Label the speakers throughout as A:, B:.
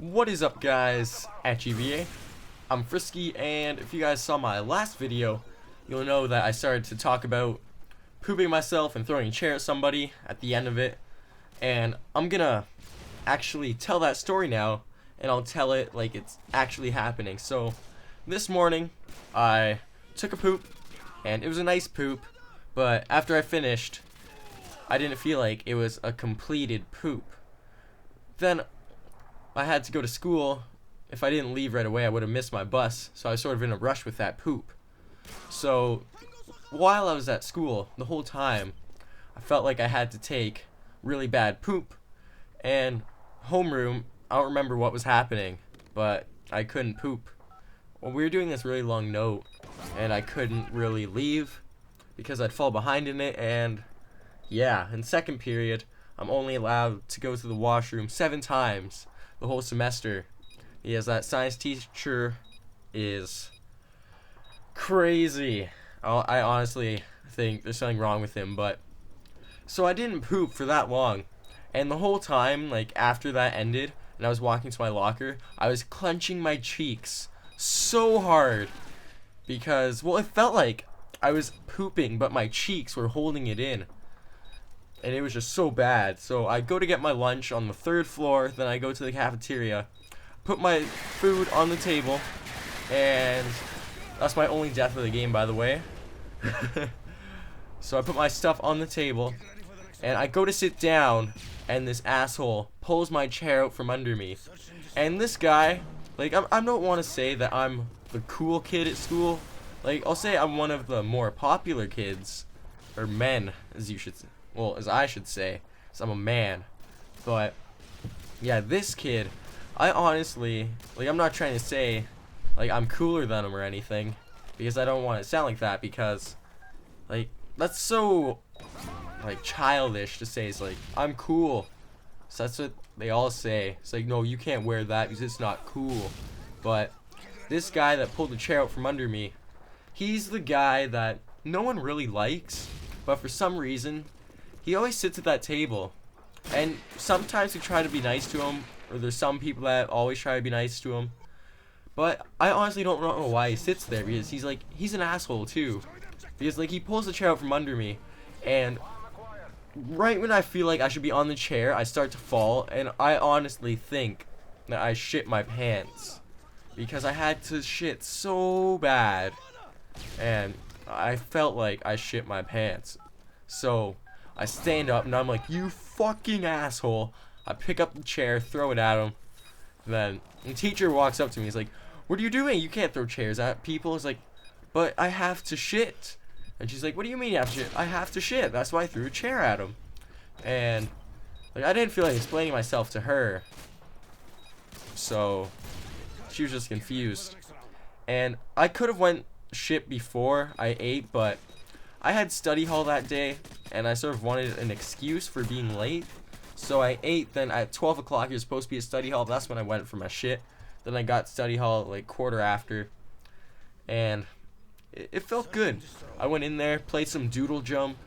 A: What is up, guys? At GVA, I'm Frisky, and if you guys saw my last video, you'll know that I started to talk about pooping myself and throwing a chair at somebody at the end of it. And I'm gonna actually tell that story now, and I'll tell it like it's actually happening. So, this morning, I took a poop, and it was a nice poop, but after I finished, I didn't feel like it was a completed poop. Then I had to go to school. If I didn't leave right away, I would have missed my bus, so I was sort of in a rush with that poop. So while I was at school, the whole time, I felt like I had to take really bad poop. And homeroom, I don't remember what was happening, but I couldn't poop. Well, we were doing this really long note, and I couldn't really leave because I'd fall behind in it. And yeah, in second period, I'm only allowed to go to the washroom 7 times the whole semester, because that science teacher is crazy. I honestly think there's something wrong with him. But so I didn't poop for that long, and the whole time, like after that ended and I was walking to my locker, I was clenching my cheeks so hard because, well, it felt like I was pooping but my cheeks were holding it in. And it was just so bad. So I go to get my lunch on the 3rd floor, then I go to the cafeteria, put my food on the table, and that's my only death of the game, by the way. So I put my stuff on the table, and I go to sit down, and this asshole pulls my chair out from under me. And this guy, like, I don't want to say that I'm the cool kid at school. Like, I'll say I'm one of the more popular kids, or men, as you should say. Well, as I should say, because I'm a man. But yeah, this kid, I honestly, like, I'm not trying to say like I'm cooler than him or anything, because I don't want to sound like that, because like that's so like childish to say. It's like, I'm cool. So that's what they all say. It's like, no, you can't wear that because it's not cool. But this guy that pulled the chair out from under me, he's the guy that no one really likes, but for some reason he always sits at that table. And sometimes we try to be nice to him, or there's some people that always try to be nice to him. But I honestly don't know why he sits there, because he's an asshole too. Because like, he pulls the chair out from under me, and right when I feel like I should be on the chair, I start to fall, and I honestly think that I shit my pants. Because I had to shit so bad, and I felt like I shit my pants. So I stand up and I'm like, you fucking asshole. I pick up the chair, throw it at him. Then the teacher walks up to me. He's like, what are you doing? You can't throw chairs at people. It's like, but I have to shit. And she's like, what do you mean you have to shit? I have to shit. That's why I threw a chair at him. And like, I didn't feel like explaining myself to her. So she was just confused. And I could have went shit before I ate, but I had study hall that day, and I sort of wanted an excuse for being late. So I ate, then at 12 o'clock, you're supposed to be at study hall. That's when I went for my shit. Then I got study hall like quarter after. And it felt good. I went in there, played some doodle jump.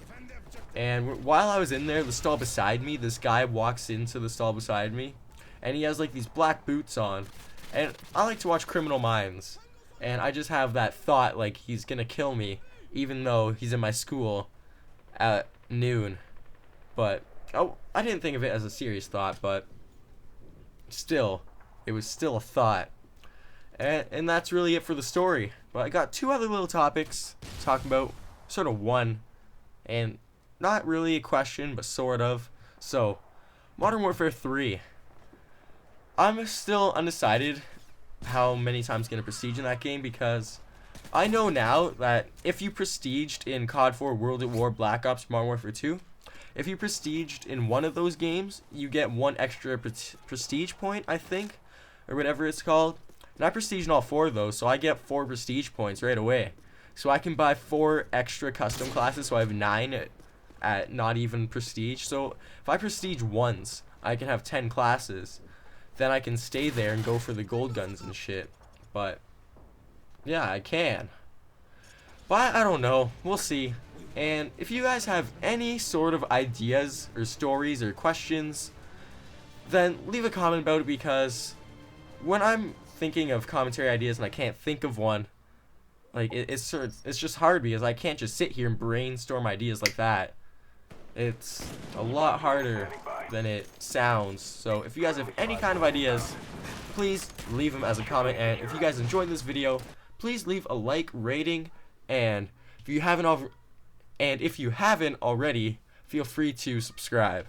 A: And while I was in there, the stall beside me, this guy walks into the stall beside me. And he has like these black boots on. And I like to watch Criminal Minds. And I just have that thought like he's gonna kill me, even though he's in my school at noon. But I didn't think of it as a serious thought, but still, it was still a thought. And that's really it for the story. But I got 2 other little topics to talk about, sort of one, and not really a question, but sort of. So, Modern Warfare 3. I'm still undecided how many times I'm gonna prestige in that game, because I know now that if you prestiged in COD 4, World at War, Black Ops, Modern Warfare 2, if you prestiged in one of those games, you get 1 extra prestige point, I think, or whatever it's called. And I prestige in all 4 of those, so I get 4 prestige points right away. So I can buy 4 extra custom classes, so I have 9 at not even prestige. So if I prestige once, I can have 10 classes. Then I can stay there and go for the gold guns and shit. But yeah, I can. But I don't know. We'll see. And if you guys have any sort of ideas or stories or questions, then leave a comment about it, because when I'm thinking of commentary ideas and I can't think of one, like it's just hard because I can't just sit here and brainstorm ideas like that. It's a lot harder than it sounds. So if you guys have any kind of ideas, please leave them as a comment. And if you guys enjoyed this video, please leave a like, rating, and if you haven't already, feel free to subscribe.